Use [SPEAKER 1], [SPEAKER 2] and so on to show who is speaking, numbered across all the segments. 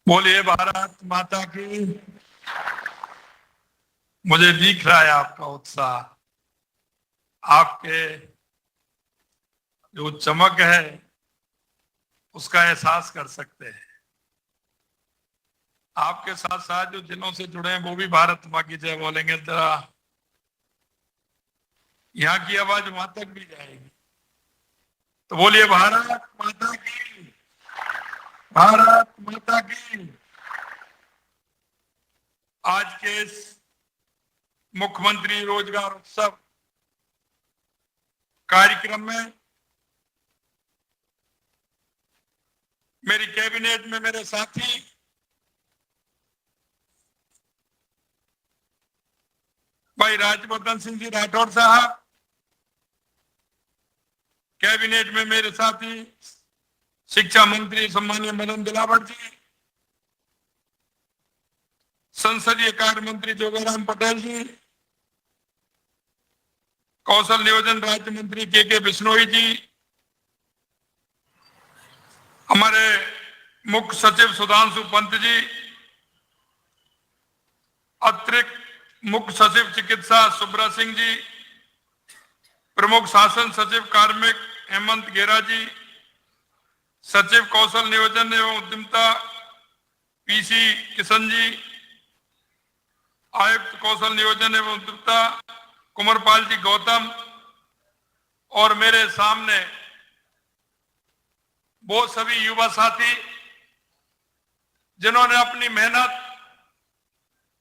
[SPEAKER 1] बोलिए भारत माता की। मुझे दिख रहा है आपका उत्साह, आपके जो चमक है उसका एहसास कर सकते हैं। आपके साथ साथ जो जिलों से जुड़े हैं वो भी भारत माँ की जय बोलेंगे। जरा यहाँ की आवाज वहां तक भी जाएगी, तो बोलिए भारत माता की, भारत माता की। आज के इस मुख्यमंत्री रोजगार उत्सव कार्यक्रम में मेरी कैबिनेट में मेरे साथी भाई राज्यवर्धन सिंह जी राठौर साहब, कैबिनेट में मेरे साथी शिक्षा मंत्री सम्मानीय मदन दिलावर जी, संसदीय कार्य मंत्री जोगाराम पटेल जी, कौशल नियोजन राज्य मंत्री के बिश्नोई जी, हमारे मुख्य सचिव सुधांशु पंत जी, अतिरिक्त मुख्य सचिव चिकित्सा सुब्रा सिंह जी, प्रमुख शासन सचिव कार्मिक हेमंत गेरा जी, सचिव कौशल नियोजन एवं उद्यमिता पीसी किशन जी, आयुक्त कौशल नियोजन एवं उद्यमिता कुंवरपाल जी गौतम, और मेरे सामने वो सभी युवा साथी जिन्होंने अपनी मेहनत,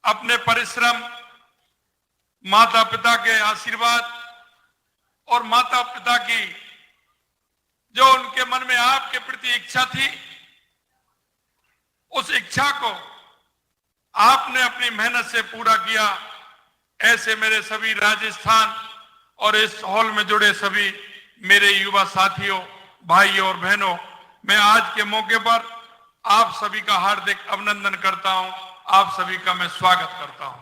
[SPEAKER 1] अपने परिश्रम, माता पिता के आशीर्वाद और माता पिता की जो उनके मन में आपके प्रति इच्छा थी, उस इच्छा को आपने अपनी मेहनत से पूरा किया। ऐसे मेरे सभी राजस्थान और इस हॉल में जुड़े सभी मेरे युवा साथियों, भाइयों और बहनों, मैं आज के मौके पर आप सभी का हार्दिक अभिनंदन करता हूं, आप सभी का मैं स्वागत करता हूं।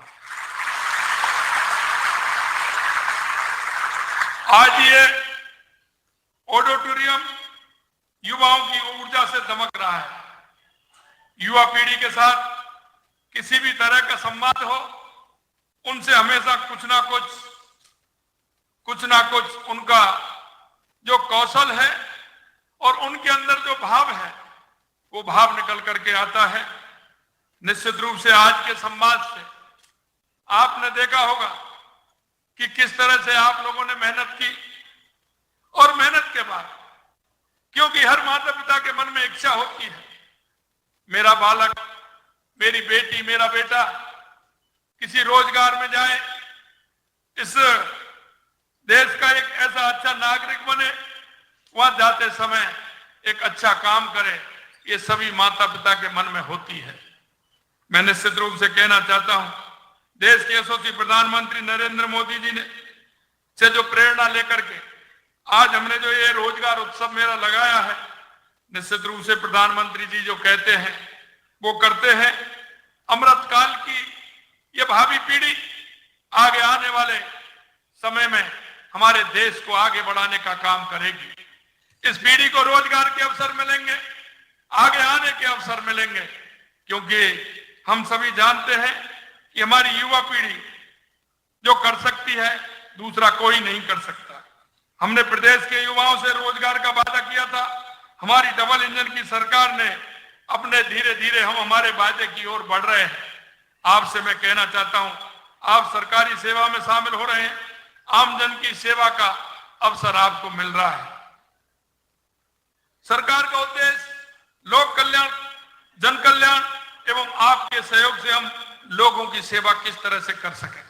[SPEAKER 1] आज ये ऑडिटोरियम युवाओं की ऊर्जा से दमक रहा है। युवा पीढ़ी के साथ किसी भी तरह का संवाद हो, उनसे हमेशा कुछ ना कुछ उनका जो कौशल है और उनके अंदर जो भाव है वो भाव निकल करके आता है। निश्चित रूप से आज के संवाद से आपने देखा होगा कि किस तरह से आप लोगों ने मेहनत की, और मेहनत के बाद, क्योंकि हर माता पिता के मन में इच्छा होती है मेरा बालक, मेरी बेटी, मेरा बेटा किसी रोजगार में जाए, इस देश का एक ऐसा अच्छा नागरिक बने, वहां जाते समय एक अच्छा काम करे, ये सभी माता पिता के मन में होती है। मैं निश्चित रूप से कहना चाहता हूं, देश के यशस्वी प्रधानमंत्री नरेंद्र मोदी जी ने से जो प्रेरणा लेकर के आज हमने जो ये रोजगार उत्सव मेला लगाया है, निश्चित रूप से प्रधानमंत्री जी जो कहते हैं वो करते हैं। अमृतकाल की ये भावी पीढ़ी आगे आने वाले समय में हमारे देश को आगे बढ़ाने का काम करेगी। इस पीढ़ी को रोजगार के अवसर मिलेंगे, आगे आने के अवसर मिलेंगे, क्योंकि हम सभी जानते हैं कि हमारी युवा पीढ़ी जो कर सकती है दूसरा कोई नहीं कर सकता। हमने प्रदेश के युवाओं से रोजगार का वादा किया था, हमारी डबल इंजन की सरकार ने अपने धीरे धीरे हम हमारे वादे की ओर बढ़ रहे हैं। आपसे मैं कहना चाहता हूं, आप सरकारी सेवा में शामिल हो रहे हैं, आमजन की सेवा का अवसर आपको मिल रहा है। सरकार का उद्देश्य लोक कल्याण, जन कल्याण एवं आपके सहयोग से हम लोगों की सेवा किस तरह से कर सकें।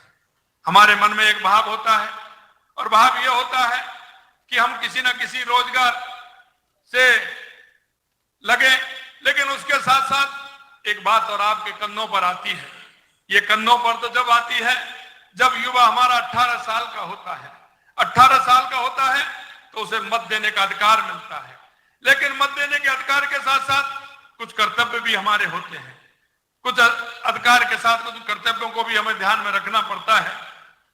[SPEAKER 1] हमारे मन में एक भाव होता है, और भाव यह होता है कि हम किसी न किसी रोजगार से लगे, लेकिन उसके साथ साथ एक बात और आपके कंधों पर आती है। ये कंधों पर तो जब आती है जब युवा हमारा 18 साल का होता है। 18 साल का होता है तो उसे मत देने का अधिकार मिलता है, लेकिन मत देने के अधिकार के साथ साथ कुछ कर्तव्य भी हमारे होते हैं। कुछ अधिकार के साथ कुछ कर्तव्यों को भी हमें ध्यान में रखना पड़ता है,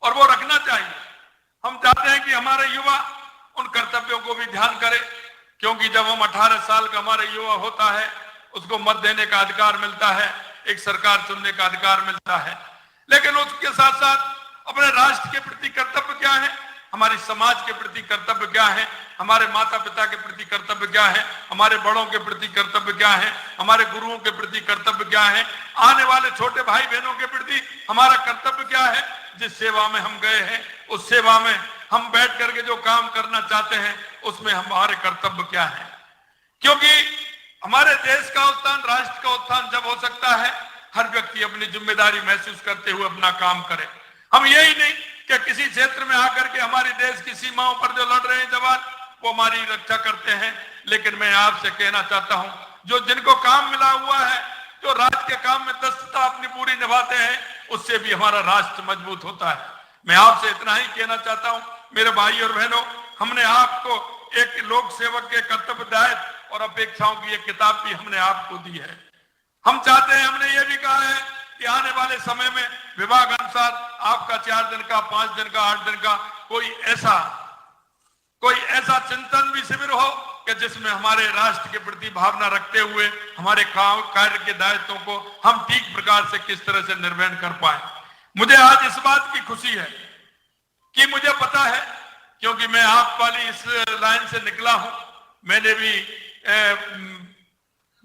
[SPEAKER 1] और वो रखना चाहिए। हम चाहते हैं कि हमारे युवा उन कर्तव्यों को भी ध्यान करें, क्योंकि जब हम 18 साल का हमारा युवा होता है उसको मत देने का अधिकार मिलता है, एक सरकार चुनने का अधिकार मिलता है। लेकिन उसके साथ साथ अपने राष्ट्र के प्रति कर्तव्य क्या है, हमारे समाज के प्रति कर्तव्य क्या है, हमारे माता पिता के प्रति कर्तव्य क्या है, हमारे बड़ों के प्रति कर्तव्य क्या है, हमारे गुरुओं के प्रति कर्तव्य क्या है, आने वाले छोटे भाई बहनों के प्रति हमारा कर्तव्य क्या है। जिस सेवा में हम गए हैं उस सेवा में हम बैठ करके जो काम करना चाहते हैं उसमें हमारे कर्तव्य क्या है। क्योंकि हमारे देश का उत्थान, राष्ट्र का उत्थान जब हो सकता है हर व्यक्ति अपनी जिम्मेदारी महसूस करते हुए अपना काम करे। हम यही नहीं कि किसी क्षेत्र में आकर के हमारे देश की सीमाओं पर जो लड़ रहे हैं जवान वो हमारी रक्षा करते हैं, लेकिन मैं आपसे कहना चाहता हूं जो जिनको काम मिला हुआ है, जो राष्ट्र के काम में दक्षता अपनी पूरी निभाते हैं, उससे भी हमारा राष्ट्र मजबूत होता है। मैं आपसे इतना ही कहना चाहता हूं मेरे भाई और बहनों, हमने आपको एक लोक सेवक के कर्तव्य दायित्व और अपेक्षाओं की एक किताब भी हमने आपको दी है। हम चाहते हैं, हमने ये भी कहा है कि आने वाले समय में विभाग अनुसार आपका 4 दिन का, 5 दिन का, 8 दिन का कोई ऐसा चिंतन भी शिविर हो कि जिसमें हमारे राष्ट्र के प्रति भावना रखते हुए हमारे कार्य के दायित्वों को हम ठीक प्रकार से किस तरह से निर्वहन कर पाए। मुझे आज इस बात की खुशी है कि मुझे पता है, क्योंकि मैं आप वाली इस लाइन से निकला हूं, मैंने भी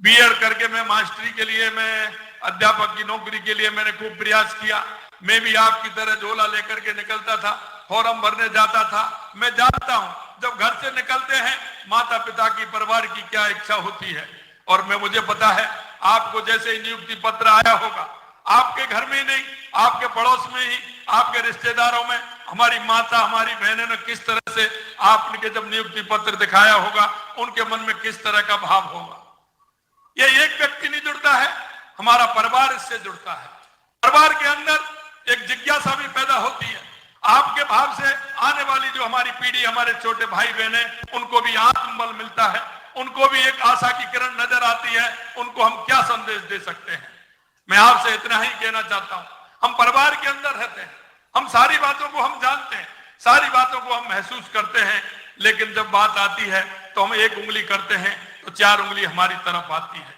[SPEAKER 1] बीएड करके मैं मास्टरी के लिए, मैं अध्यापक की नौकरी के लिए मैंने खूब प्रयास किया। मैं भी आपकी तरह झोला लेकर के निकलता था, फॉर्म भरने जाता था। मैं जानता हूं जब घर से निकलते हैं माता पिता की, परिवार की क्या इच्छा होती है। और मुझे पता है आपको जैसे ही नियुक्ति पत्र आया होगा, आपके घर में ही नहीं, आपके पड़ोस में ही, आपके रिश्तेदारों में हमारी माता, हमारी बहनों ने किस तरह से आपने जब नियुक्ति पत्र दिखाया होगा, उनके मन में किस तरह का भाव होगा। ये एक व्यक्ति नहीं जुड़ता है, हमारा परिवार इससे जुड़ता है। परिवार के अंदर एक जिज्ञासा भी पैदा होती है। आपके भाव से आने वाली जो हमारी पीढ़ी, हमारे छोटे भाई बहन हैं, उनको भी आत्मबल मिलता है, उनको भी एक आशा की किरण नजर आती है, उनको हम क्या संदेश दे सकते हैं। मैं आपसे इतना ही कहना चाहता हूं, हम परिवार के अंदर रहते हैं, हम सारी बातों को हम जानते हैं, सारी बातों को हम महसूस करते हैं, लेकिन जब बात आती है तो हम एक उंगली करते हैं तो 4 उंगली हमारी तरफ आती है।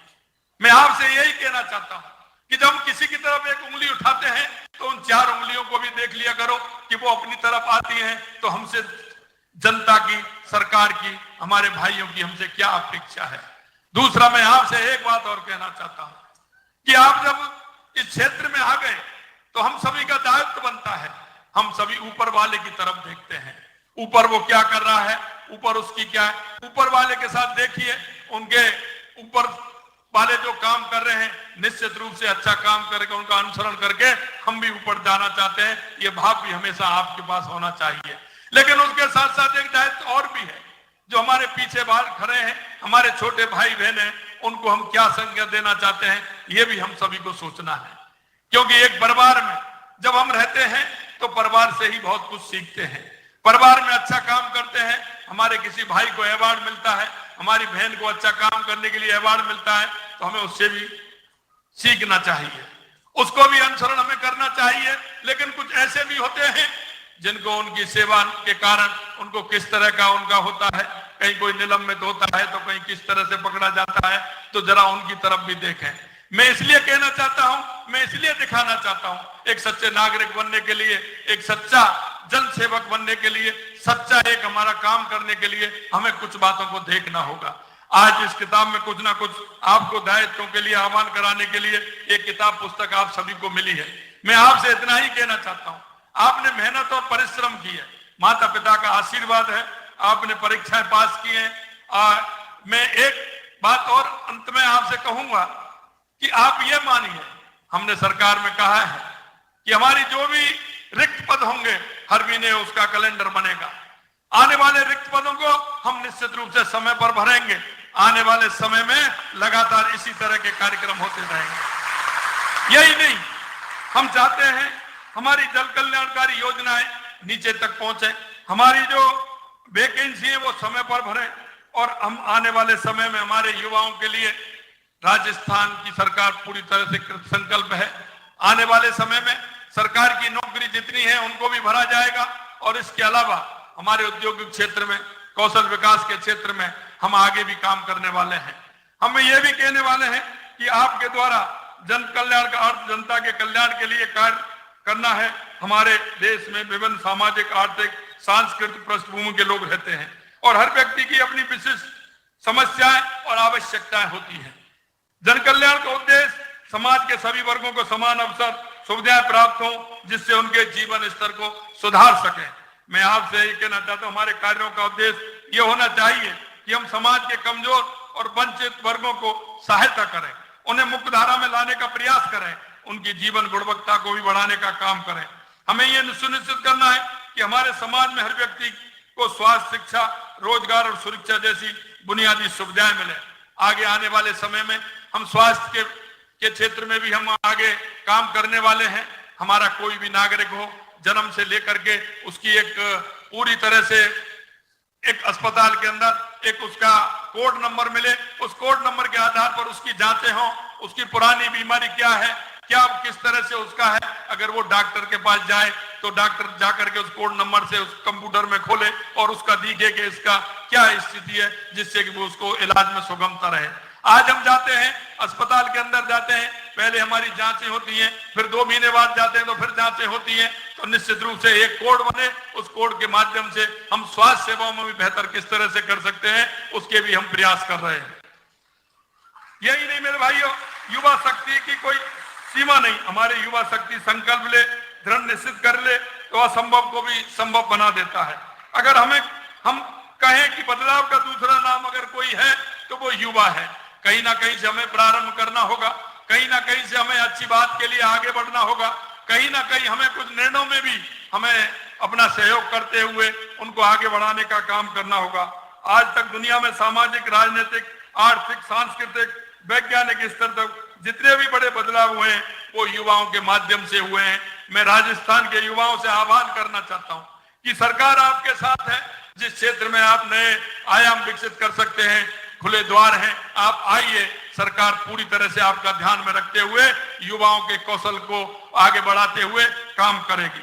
[SPEAKER 1] मैं आपसे यही कहना चाहता हूं कि जब हम किसी की तरफ एक उंगली उठाते हैं तो उन 4 उंगलियों को भी देख लिया करो कि वो अपनी तरफ आती हैं, तो हमसे जनता की, सरकार की, हमारे भाइयों की हमसे क्या अपेक्षा है। दूसरा, मैं आपसे एक बात और कहना चाहता हूं कि आप जब इस क्षेत्र में आ गए तो हम सभी का दायित्व बनता है, हम सभी ऊपर वाले की तरफ देखते हैं। ऊपर वो क्या कर रहा है, ऊपर उसकी क्या है, ऊपर वाले के साथ देखिए, उनके ऊपर वाले जो काम कर रहे हैं निश्चित रूप से अच्छा काम करके उनका अनुसरण करके हम भी ऊपर जाना चाहते हैं। ये भाव भी हमेशा आपके पास होना चाहिए। लेकिन उसके साथ साथ एक दायित्व और भी है, जो हमारे पीछे बाहर खड़े हैं, हमारे छोटे भाई बहन हैं, उनको हम क्या संज्ञा देना चाहते हैं, ये भी हम सभी को सोचना है। क्योंकि एक परिवार में जब हम रहते हैं तो परिवार से ही बहुत कुछ सीखते हैं। परिवार में अच्छा काम करते हैं, हमारे किसी भाई को अवार्ड मिलता है, हमारी बहन को अच्छा काम करने के लिए अवार्ड मिलता है, तो हमें उससे भी सीखना चाहिए, उसको भी अनुसरण हमें करना चाहिए। लेकिन कुछ ऐसे भी होते हैं जिनको उनकी सेवा के कारण उनको किस तरह का उनका होता है, कहीं कोई निलंबित होता है तो कहीं किस तरह से पकड़ा जाता है, तो जरा उनकी तरफ भी देखें। मैं इसलिए कहना चाहता हूं, मैं इसलिए दिखाना चाहता हूं, एक सच्चे नागरिक बनने के लिए, एक सच्चा जन सेवक बनने के लिए, सच्चा एक हमारा काम करने के लिए हमें कुछ बातों को देखना होगा। आज इस किताब में कुछ ना कुछ आपको दायित्वों के लिए आह्वान कराने के लिए एक किताब पुस्तक आप सभी को मिली है। मैं आपसे इतना ही कहना चाहता हूं, आपने मेहनत और परिश्रम की है, माता पिता का आशीर्वाद है, आपने परीक्षाएं पास की हैं। मैं एक बात और अंत में आपसे कहूंगा कि आप ये मानिए, हमने सरकार में कहा है कि हमारी जो भी रिक्त पद होंगे हर महीने उसका कैलेंडर बनेगा। आने वाले रिक्त पदों को हम निश्चित रूप से समय पर भरेंगे। आने वाले समय में लगातार इसी तरह के कार्यक्रम होते रहेंगे। यही नहीं, हम चाहते हैं हमारी जल कल्याणकारी योजनाएं नीचे तक पहुंचे, हमारी जो वैकेंसी है वो समय पर भरें, और हम आने वाले समय में हमारे युवाओं के लिए राजस्थान की सरकार पूरी तरह से कृत संकल्प है। आने वाले समय में सरकार की नौकरी जितनी है उनको भी भरा जाएगा, और इसके अलावा हमारे औद्योगिक क्षेत्र में, कौशल विकास के क्षेत्र में हम आगे भी काम करने वाले हैं। हम ये भी कहने वाले हैं कि आपके द्वारा जन कल्याण का अर्थ जनता के कल्याण के लिए कार्य करना है। हमारे देश में विभिन्न सामाजिक, आर्थिक, सांस्कृतिक पृष्ठभूमि के लोग रहते हैं और हर व्यक्ति की अपनी विशिष्ट समस्याएं और आवश्यकताएं होती हैं। जन कल्याण का उद्देश्य समाज के सभी वर्गों को समान अवसर, सुविधाएं प्राप्त हो, जिससे उनके जीवन स्तर को सुधार सके। मैं आपसे ये कहना चाहता हूं, हमारे कार्यों का उद्देश्य ये होना चाहिए कि हम समाज के कमजोर और वंचित वर्गों को सहायता करें, उन्हें मुख्य धारा में लाने का प्रयास करें, उनकी जीवन गुणवत्ता को भी बढ़ाने का काम करें। हमें यह सुनिश्चित करना है कि हमारे समाज में हर व्यक्ति को स्वास्थ्य, शिक्षा, रोजगार और सुरक्षा जैसी बुनियादी सुविधाएं मिले। आगे आने वाले समय में हम स्वास्थ्य के क्षेत्र में भी हम आगे काम करने वाले हैं। हमारा कोई भी नागरिक हो, जन्म से लेकर के उसकी एक पूरी तरह से एक अस्पताल के अंदर एक उसका कोड नंबर मिले, उस कोड नंबर के आधार पर उसकी जांचें हों, उसकी पुरानी बीमारी क्या है, क्या किस तरह से उसका है। अगर वो डॉक्टर के पास जाए तो डॉक्टर जाकर के उस कोड नंबर से उस कंप्यूटर में खोले और उसका दिखे कि इसका क्या स्थिति है, जिससे कि वो उसको इलाज में सुगमता रहे। आज हम जाते हैं अस्पताल के अंदर जाते हैं, पहले हमारी जांचें होती हैं, फिर 2 महीने बाद जाते हैं तो फिर जांचें होती हैं। तो निश्चित रूप से एक कोड बने, उस कोड के माध्यम से हम स्वास्थ्य सेवाओं में भी बेहतर किस तरह से कर सकते हैं, उसके भी हम प्रयास कर रहे हैं। यही नहीं मेरे भाइयों, युवा शक्ति की कोई सीमा नहीं। हमारे युवा शक्ति संकल्प ले, दृढ़ निश्चित कर ले तो असंभव को भी संभव बना देता है। अगर हम कहें कि बदलाव का दूसरा नाम अगर कोई है तो वो युवा है। कहीं ना कहीं से हमें प्रारंभ करना होगा, कहीं ना कहीं से हमें अच्छी बात के लिए आगे बढ़ना होगा, कहीं ना कहीं हमें कुछ निर्णयों में भी हमें अपना सहयोग करते हुए उनको आगे बढ़ाने का काम करना होगा। आज तक दुनिया में सामाजिक, राजनीतिक, आर्थिक, सांस्कृतिक, वैज्ञानिक स्तर तक जितने भी बड़े बदलाव हुए हैं वो युवाओं के माध्यम से हुए हैं। मैं राजस्थान के युवाओं से आह्वान करना चाहता हूं कि सरकार आपके साथ है। जिस क्षेत्र में आप नए आयाम विकसित कर सकते हैं, खुले द्वार हैं, आप आइए। सरकार पूरी तरह से आपका ध्यान में रखते हुए युवाओं के कौशल को आगे बढ़ाते हुए काम करेगी।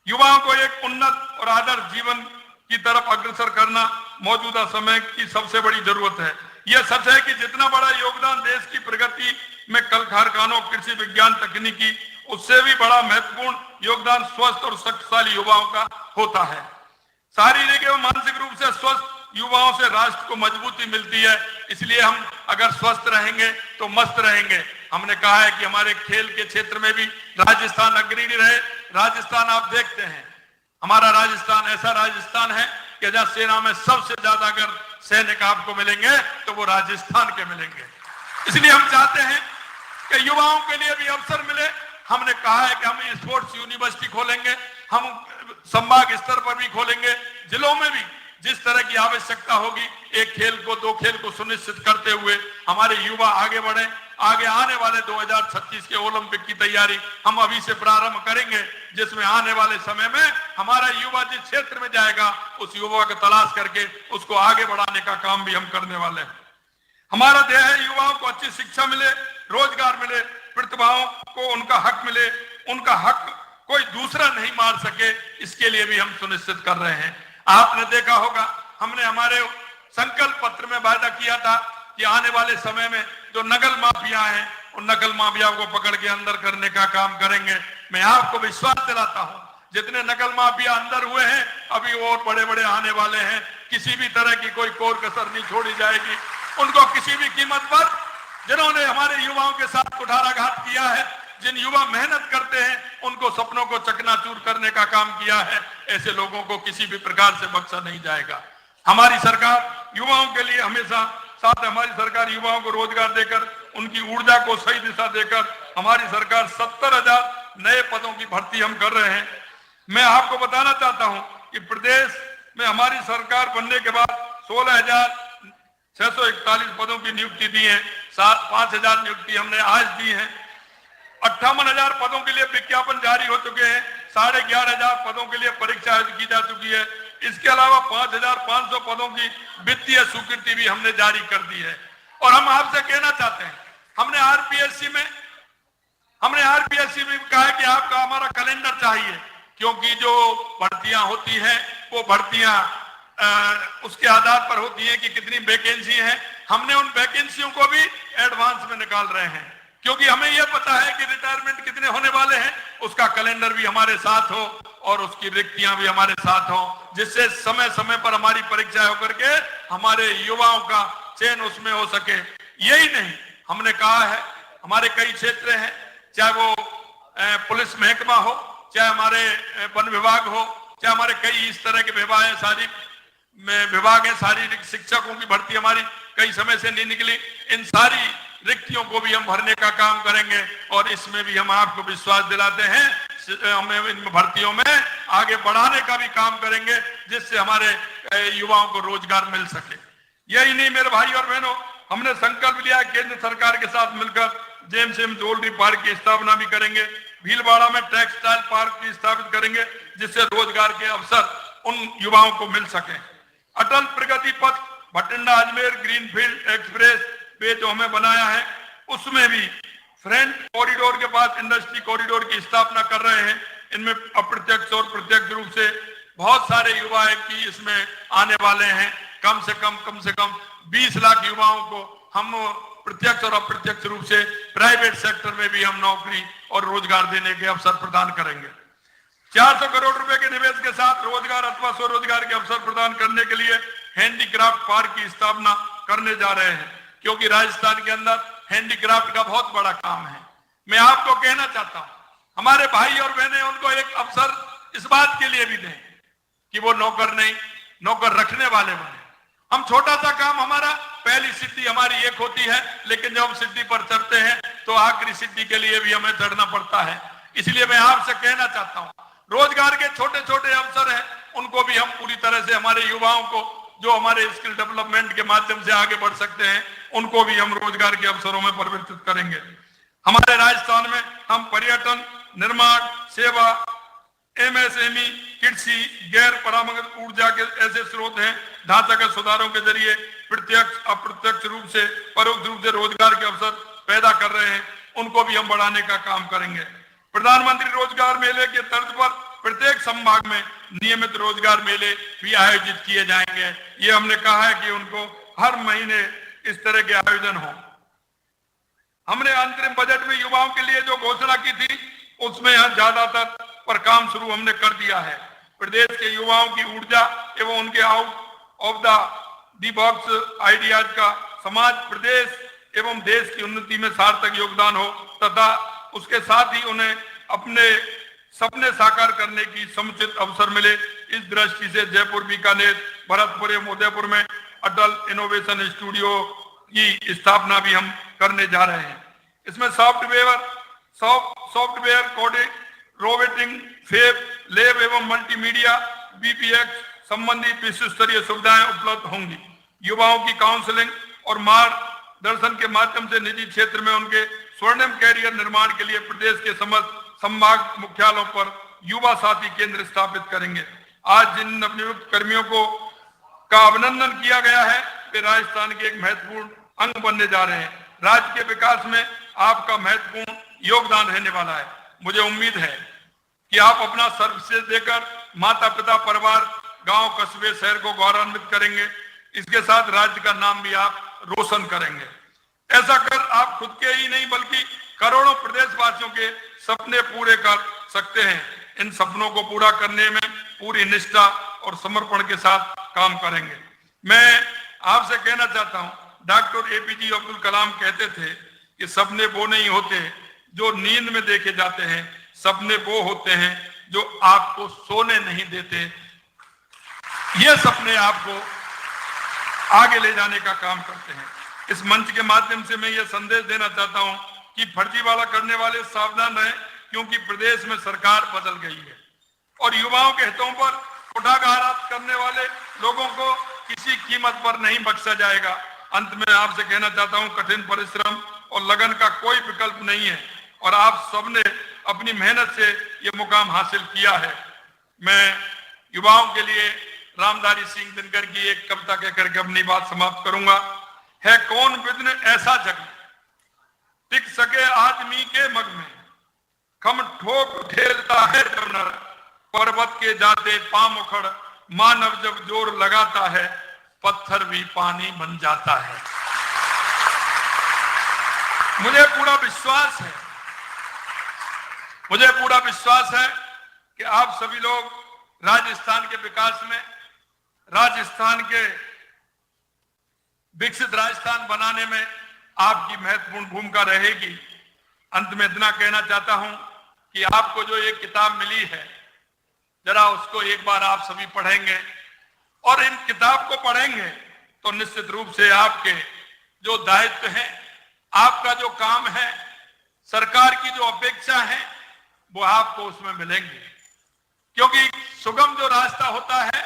[SPEAKER 1] युवाओं को एक उन्नत और आदर्श जीवन की तरफ अग्रसर करना मौजूदा समय की सबसे बड़ी जरूरत है। यह सच है कि जितना बड़ा योगदान देश की प्रगति में कल कारखानों, कृषि विज्ञान, तकनीकी, उससे भी बड़ा महत्वपूर्ण योगदान स्वस्थ और शक्तिशाली युवाओं का होता है। शारीरिक एवं मानसिक रूप से स्वस्थ युवाओं से राष्ट्र को मजबूती मिलती है। इसलिए हम अगर स्वस्थ रहेंगे तो मस्त रहेंगे। हमने कहा है कि हमारे खेल के क्षेत्र में भी राजस्थान अग्रणी रहे। राजस्थान आप देखते हैं, हमारा राजस्थान ऐसा राजस्थान है कि जहां सेना में सबसे ज्यादा अगर सैनिक आपको मिलेंगे तो वो राजस्थान के मिलेंगे। इसलिए हम चाहते हैं कि युवाओं के लिए भी अवसर मिले। हमने कहा है कि हम स्पोर्ट्स यूनिवर्सिटी खोलेंगे, हम संभाग स्तर पर भी खोलेंगे, जिलों में भी जिस तरह की आवश्यकता होगी एक खेल को, 2 खेल को सुनिश्चित करते हुए हमारे युवा आगे बढ़े। आगे आने वाले 2036 के ओलंपिक की तैयारी हम अभी से प्रारंभ करेंगे, जिसमें आने वाले समय में हमारा युवा जिस क्षेत्र में जाएगा उस युवा को तलाश करके उसको आगे बढ़ाने का काम भी हम करने वाले हैं। हमारा ध्येय है युवाओं को अच्छी शिक्षा मिले, रोजगार मिले, प्रतिभाओं को उनका हक मिले, उनका हक कोई दूसरा नहीं मार सके, इसके लिए भी हम सुनिश्चित कर रहे हैं। आपने देखा होगा, हमने हमारे संकल्प पत्र में वादा किया था कि आने वाले समय में जो नकल माफिया हैं उन नकल माफिया को पकड़ के अंदर करने का काम करेंगे। मैं आपको विश्वास दिलाता हूं, जितने नकल माफिया अंदर हुए हैं अभी और बड़े बड़े आने वाले हैं। किसी भी तरह की कोई कोर कसर नहीं छोड़ी जाएगी। उनको किसी भी कीमत पर, जिन्होंने हमारे युवाओं के साथ कुठाराघात किया है, जिन युवा मेहनत करते हैं उनको सपनों को चकनाचूर करने का काम किया है, ऐसे लोगों को किसी भी प्रकार से बख्शा नहीं जाएगा। हमारी सरकार युवाओं के लिए हमेशा साथ है। हमारी सरकार युवाओं को रोजगार देकर, उनकी ऊर्जा को सही दिशा देकर, हमारी सरकार 70,000 नए पदों की भर्ती हम कर रहे हैं। मैं आपको बताना चाहता हूं कि प्रदेश में हमारी सरकार बनने के बाद 16,641 पदों की नियुक्ति दी है। 5,000 नियुक्ति हमने आज दी है। 58,000 पदों के लिए विज्ञापन जारी हो चुके हैं। 11,500 पदों के लिए परीक्षा आयोजित की जा चुकी है। इसके अलावा 5,500 पदों की वित्तीय स्वीकृति भी हमने जारी कर दी है। और हम आपसे कहना चाहते हैं, हमने आरपीएससी में कहा है कि आपका हमारा कैलेंडर चाहिए, क्योंकि जो भर्तियां होती हैं वो भर्तियां उसके आधार पर होती हैं कि कितनी वैकेंसी है। हमने उन वैकेंसियों को भी एडवांस में निकाल रहे हैं, क्योंकि हमें यह पता है कि रिटायरमेंट कितने होने वाले हैं, उसका कैलेंडर भी हमारे साथ हो और उसकी रिक्तियां भी हमारे साथ हो, जिससे समय समय पर हमारी परीक्षा होकर के हमारे युवाओं का चयन उसमें हो सके। यही नहीं, हमने कहा है हमारे कई क्षेत्र हैं, चाहे वो पुलिस महकमा हो, चाहे हमारे वन विभाग हो, चाहे हमारे कई इस तरह के विभाग है, विभाग है, शारीरिक शिक्षकों की भर्ती हमारी कई समय से नहीं निकली, इन सारी रिक्तियों को भी हम भरने का काम करेंगे और इसमें भी हम आपको विश्वास दिलाते हैं, हमें इन भर्तियों में आगे बढ़ाने का भी काम करेंगे, जिससे हमारे युवाओं को रोजगार मिल सके। यही नहीं मेरे भाई और बहनों, हमने संकल्प लिया केंद्र सरकार के साथ मिलकर जेम्स एम जोलरी पार्क की स्थापना भी करेंगे, भीलवाड़ा में टेक्सटाइल पार्क भी स्थापित करेंगे, जिससे रोजगार के अवसर उन युवाओं को मिल सके। अटल प्रगति पथ Bathinda Ajmer greenfield express way जो हमें बनाया है, उसमें भी फ्रेंच कॉरिडोर के बाद इंडस्ट्री कॉरिडोर की स्थापना कर रहे हैं। इनमें अप्रत्यक्ष और प्रत्यक्ष रूप से बहुत सारे युवा की इसमें आने वाले हैं। कम से कम 20 लाख युवाओं को हम प्रत्यक्ष और अप्रत्यक्ष रूप से प्राइवेट सेक्टर में भी हम नौकरी और रोजगार देने के अवसर प्रदान करेंगे। 400 करोड़ रुपए के निवेश के साथ रोजगार अथवा स्वरोजगार के अवसर प्रदान करने के लिए हैंडीक्राफ्ट पार्क की स्थापना करने जा रहे हैं, क्योंकि राजस्थान के अंदर हैंडीक्राफ्ट का बहुत बड़ा काम है। मैं आपको कहना चाहता हूं, हमारे भाई और बहनें उनको एक अवसर इस बात के लिए भी दें कि वो नौकर नहीं, नौकर रखने वाले बने। हम छोटा सा काम, हमारा पहली सिद्धि हमारी एक होती है, लेकिन जब हम सिद्धि पर चढ़ते हैं तो आखिरी सिद्धि के लिए भी हमें चढ़ना पड़ता है। इसलिए मैं आपसे कहना चाहता हूं, रोजगार के छोटे छोटे अवसर हैं, उनको भी हम पूरी तरह से हमारे युवाओं को जो हमारे स्किल डेवलपमेंट के माध्यम से आगे बढ़ सकते हैं, उनको भी हम रोजगार के अवसरों में परिवर्तित करेंगे। हमारे राजस्थान में हम पर्यटन, निर्माण, सेवा, एमएसएमई, कृषि, गैर परंपरागत ऊर्जा के ऐसे स्रोत हैं, ढांचागत सुधारों के जरिए प्रत्यक्ष अप्रत्यक्ष रूप से परोक्ष रूप से रोजगार के अवसर पैदा कर रहे हैं, उनको भी हम बढ़ाने का काम करेंगे। प्रधानमंत्री रोजगार मेले के तर्ज पर प्रत्येक संभाग में नियमित रोजगार मेले भी आयोजित किए जाएंगे। ये हमने कहा है कि उनको हर महीने इस तरह के आयोजन हो। हमने अंतरिम बजट में युवाओं के लिए जो घोषणा की थी, उसमें यहाँ ज्यादातर पर काम शुरू हमने कर दिया है। प्रदेश के युवाओं की ऊर्जा एवं उनके out of the box ideas का समाज, प्रदेश एवं देश की उन्नति में सार्थक योगदान हो तथा उसके साथ ही उन्हें अपने सपने साकार करने की समुचित अवसर मिले। इस दृष्टि से जयपुर, बीकानेर, भरतपुर एवं उदयपुर में अटल इनोवेशन स्टूडियो की स्थापना भी हम करने जा रहे हैं। इसमें सॉफ्टवेयर कोडिंग, रोबोटिंग, फेब लैब एवं मल्टीमीडिया बीपीएक्स संबंधी विश्व स्तरीय सुविधाएं उपलब्ध होंगी। युवाओं की काउंसलिंग और मार्गदर्शन के माध्यम से निजी क्षेत्र में उनके स्वर्णिम कैरियर निर्माण के लिए प्रदेश के समस्त संभाग मुख्यालयों पर युवा साथी केंद्र स्थापित करेंगे। आज जिन नवनियुक्त कर्मियों का अभिनंदन किया गया है, वे राजस्थान के एक महत्वपूर्ण अंग बनने जा रहे हैं। राज्य के विकास में आपका महत्वपूर्ण योगदान रहने वाला है। मुझे उम्मीद है कि आप अपना सर्वश्रेष्ठ देकर माता पिता, परिवार, गांव, कस्बे, शहर को गौरवान्वित करेंगे। इसके साथ राज्य का नाम भी आप रोशन करेंगे। ऐसा कर आप खुद के ही नहीं बल्कि करोड़ों प्रदेशवासियों के सपने पूरे कर सकते हैं। इन सपनों को पूरा करने में पूरी निष्ठा और समर्पण के साथ काम करेंगे। मैं आपसे कहना चाहता हूं, डॉक्टर एपीजे अब्दुल कलाम कहते थे कि सपने वो नहीं होते जो नींद में देखे जाते हैं, सपने वो होते हैं जो आपको सोने नहीं देते। ये सपने आपको आगे ले जाने का काम करते हैं। इस मंच के माध्यम से मैं ये संदेश देना चाहता हूं कि फर्जीवाड़ा करने वाले सावधान रहें, क्योंकि प्रदेश में सरकार बदल गई है और युवाओं के हितों पर कुठाघात करने वाले लोगों को किसी कीमत पर नहीं बख्शा जाएगा। अंत में आपसे कहना चाहता हूं, कठिन परिश्रम और लगन का कोई विकल्प नहीं है और आप सबने अपनी मेहनत से ये मुकाम हासिल किया है। मैं युवाओं के लिए रामधारी सिंह दिनकर की एक कविता कहकर के अपनी बात समाप्त करूंगा। है कौन विघ्न ऐसा जग में, टिक सके आदमी के मग में, खम ठोक ठेलता है जब नर, पर्वत के जाते पांव उखड़, मानव जब जोर लगाता है, पत्थर भी पानी बन जाता है। मुझे पूरा विश्वास है कि आप सभी लोग राजस्थान के विकास में, राजस्थान के विकसित राजस्थान बनाने में आपकी महत्वपूर्ण भूमिका रहेगी। अंत में इतना कहना चाहता हूं कि आपको जो एक किताब मिली है, जरा उसको एक बार आप सभी पढ़ेंगे और इन किताब को पढ़ेंगे तो निश्चित रूप से आपके जो दायित्व हैं, आपका जो काम है, सरकार की जो अपेक्षा है, वो आपको उसमें मिलेंगे। क्योंकि सुगम जो रास्ता होता है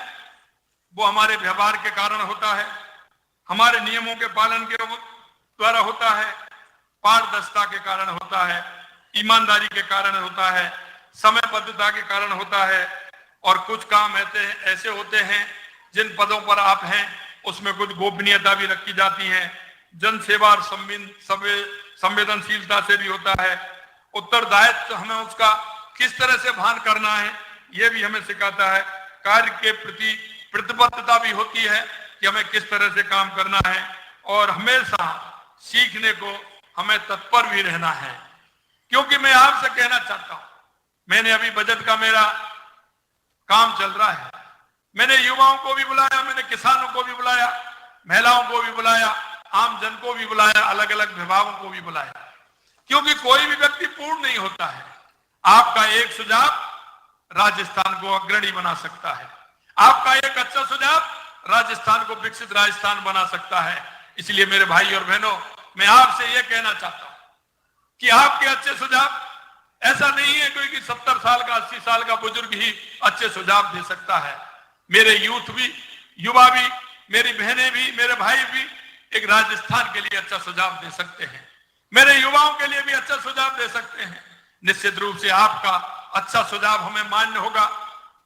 [SPEAKER 1] वो हमारे व्यवहार के कारण होता है, हमारे नियमों के पालन के द्वारा होता है, पारदर्शिता के कारण होता है, ईमानदारी के कारण होता है, समयबद्धता के कारण होता है। और कुछ काम ऐसे होते हैं जिन पदों पर आप हैं उसमें कुछ गोपनीयता भी रखी जाती है, जनसेवा और संवेदनशीलता से भी होता है। उत्तरदायित्व हमें उसका किस तरह से भान करना है ये भी हमें सिखाता है। कार्य के प्रति प्रतिबद्धता भी होती है कि हमें किस तरह से काम करना है और हमेशा सीखने को हमें तत्पर भी रहना है। क्योंकि मैं आपसे कहना चाहता हूं, मैंने अभी बजट का मेरा काम चल रहा है, मैंने युवाओं को भी बुलाया, मैंने किसानों को भी बुलाया, महिलाओं को भी बुलाया, आम जन को भी बुलाया, अलग अलग विभागों को भी बुलाया। क्योंकि कोई भी व्यक्ति पूर्ण नहीं होता है। आपका एक सुझाव राजस्थान को अग्रणी बना सकता है, आपका एक अच्छा सुझाव राजस्थान को विकसित राजस्थान बना सकता है। इसलिए मेरे भाई और बहनों, मैं आपसे यह कहना चाहता हूं कि आपके अच्छे सुझाव, ऐसा नहीं है कोई कि 70 साल का 80 साल का बुजुर्ग ही अच्छे सुझाव दे सकता है। मेरे यूथ भी, युवा भी, मेरी बहनें भी, मेरे भाई भी एक राजस्थान के लिए अच्छा सुझाव दे सकते हैं, मेरे युवाओं के लिए भी अच्छा सुझाव दे सकते हैं। निश्चित रूप से आपका अच्छा सुझाव हमें मान्य होगा।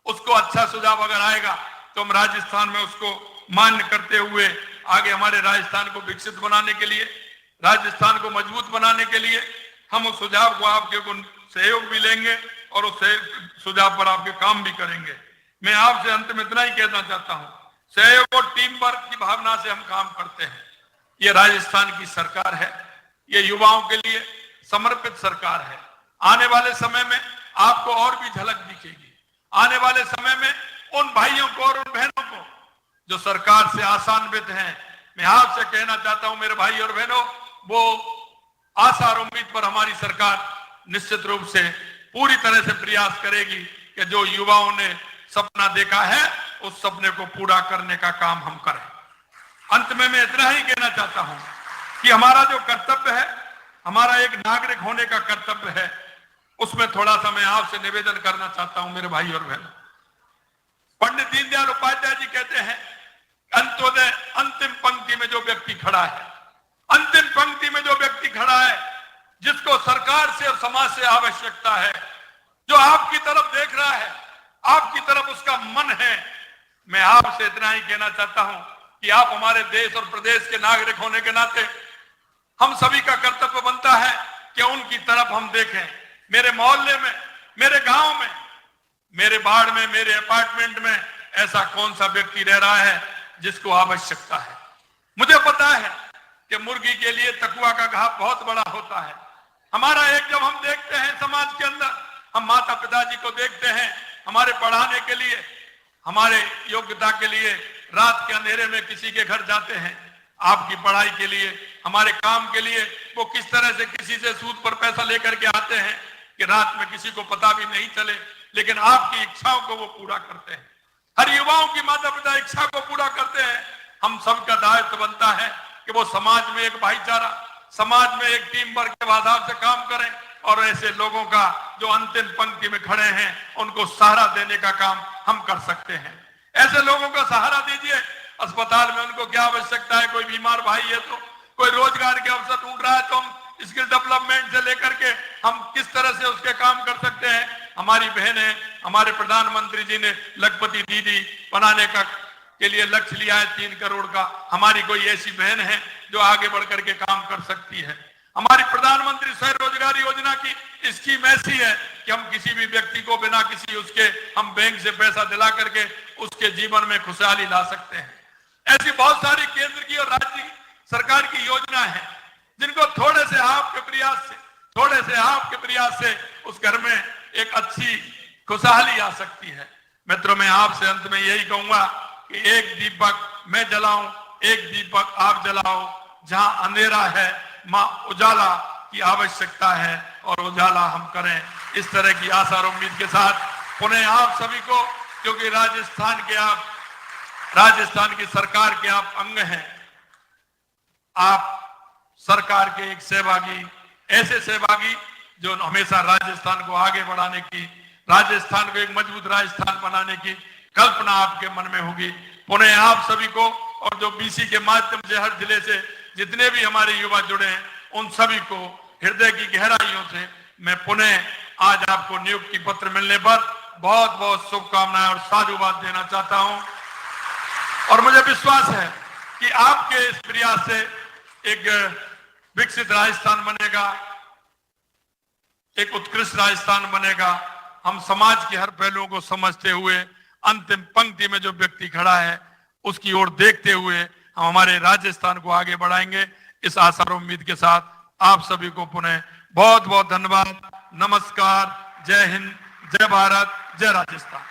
[SPEAKER 1] उसको अच्छा सुझाव अगर आएगा तो हम राजस्थान में उसको मान्य करते हुए आगे हमारे राजस्थान को विकसित बनाने के लिए, राजस्थान को मजबूत बनाने के लिए हम उस सुझाव को आपके सहयोग भी लेंगे और उस सुझाव पर आपके काम भी करेंगे। मैं आपसे अंत में इतना ही कहना चाहता हूं, सहयोग और टीम वर्क की भावना से हम काम करते हैं। ये राजस्थान की सरकार है, ये युवाओं के लिए समर्पित सरकार है। आने वाले समय में आपको और भी झलक दिखेगी। आने वाले समय में उन भाइयों को और उन बहनों को जो सरकार से आशान्वित हैं, मैं आपसे कहना चाहता हूं मेरे भाई और बहनों, वो आशा और उम्मीद पर हमारी सरकार निश्चित रूप से पूरी तरह से प्रयास करेगी कि जो युवाओं ने सपना देखा है उस सपने को पूरा करने का काम हम करें। अंत में मैं इतना ही कहना चाहता हूं कि हमारा जो कर्तव्य है, हमारा एक नागरिक होने का कर्तव्य है, उसमें थोड़ा सा मैं आपसे निवेदन करना चाहता हूं मेरे भाई और बहनों। पंडित दीनदयाल उपाध्याय जी कहते हैं, अंत्योदय अंतिम पंक्ति में जो व्यक्ति खड़ा है, अंतिम पंक्ति में जो व्यक्ति खड़ा है, जिसको सरकार से और समाज से आवश्यकता है, जो आपकी तरफ देख रहा है, आपकी तरफ उसका मन है, मैं आपसे इतना ही कहना चाहता हूं कि आप हमारे देश और प्रदेश के नागरिक होने के नाते हम सभी का कर्तव्य बनता है कि उनकी तरफ हम देखें। मेरे मोहल्ले में, मेरे गांव में, मेरे वार्ड में, मेरे अपार्टमेंट में ऐसा कौन सा व्यक्ति रह रहा है जिसको आवश्यकता है। मुझे पता है कि मुर्गी के लिए तकुआ का घाव बहुत बड़ा होता है। हमारा एक जब हम देखते हैं समाज के अंदर, हम माता पिताजी को देखते हैं, हमारे पढ़ाने के लिए, हमारे योग्यता के लिए रात के अंधेरे में किसी के घर जाते हैं, आपकी पढ़ाई के लिए, हमारे काम के लिए, वो किस तरह से किसी से सूद पर पैसा लेकर के आते हैं कि रात में किसी को पता भी नहीं चले, लेकिन आपकी इच्छाओं को वो पूरा करते हैं। हर युवाओं की माता पिता इच्छा को पूरा करते हैं। हम सबका दायित्व बनता है कि वो समाज में एक भाईचारा, समाज में एक टीम वर्क के आधार से काम करें और ऐसे लोगों का जो अंतिम पंक्ति में खड़े हैं उनको सहारा देने का काम हम कर सकते हैं। ऐसे लोगों का सहारा दीजिए। अस्पताल में उनको क्या आवश्यकता है, कोई बीमार भाई है तो, कोई रोजगार के अवसर ढूंढ रहा है तो हम स्किल डेवलपमेंट से लेकर के हम किस तरह से उसके काम कर सकते हैं। हमारी बहनें, हमारे प्रधानमंत्री जी ने लखपति दीदी बनाने का के लिए लक्ष्य लिया है 3 करोड़ का। हमारी कोई ऐसी बहन है जो आगे बढ़ करके काम कर सकती है। हमारी प्रधानमंत्री स्वरोजगार योजना की स्कीम ऐसी है कि हम किसी भी व्यक्ति को बिना किसी उसके हम बैंक से पैसा दिला करके उसके जीवन में खुशहाली ला सकते हैं। ऐसी बहुत सारी केंद्र की और राज्य सरकार की योजना है जिनको थोड़े से आपके प्रयास से उस घर में एक अच्छी खुशहाली आ सकती है। मित्रों, मैं आपसे अंत में यही कहूंगा कि एक दीपक मैं जलाऊं, एक दीपक आप जलाओ। जहां अंधेरा है मां उजाला की आवश्यकता है और उजाला हम करें। इस तरह की आशा और उम्मीद के साथ पुनः आप सभी को, क्योंकि राजस्थान की सरकार के आप अंग हैं, आप सरकार के एक सहभागी, ऐसे सहभागी जो हमेशा राजस्थान को आगे बढ़ाने की, राजस्थान को एक मजबूत राजस्थान बनाने की कल्पना आपके मन में होगी। पुनः आप सभी को, और जो बीसी के माध्यम से हर जिले से जितने भी हमारे युवा जुड़े हैं, उन सभी को हृदय की गहराइयों से मैं पुनः आज आपको नियुक्ति पत्र मिलने पर बहुत बहुत शुभकामनाएं और साधुवाद देना चाहता हूं। और मुझे विश्वास है कि आपके इस प्रयास से एक विकसित राजस्थान बनेगा, एक उत्कृष्ट राजस्थान बनेगा। हम समाज के हर पहलुओं को समझते हुए, अंतिम पंक्ति में जो व्यक्ति खड़ा है उसकी ओर देखते हुए हम हमारे राजस्थान को आगे बढ़ाएंगे। इस आशा और उम्मीद के साथ आप सभी को पुनः बहुत बहुत धन्यवाद। नमस्कार। जय हिंद, जय भारत, जय राजस्थान।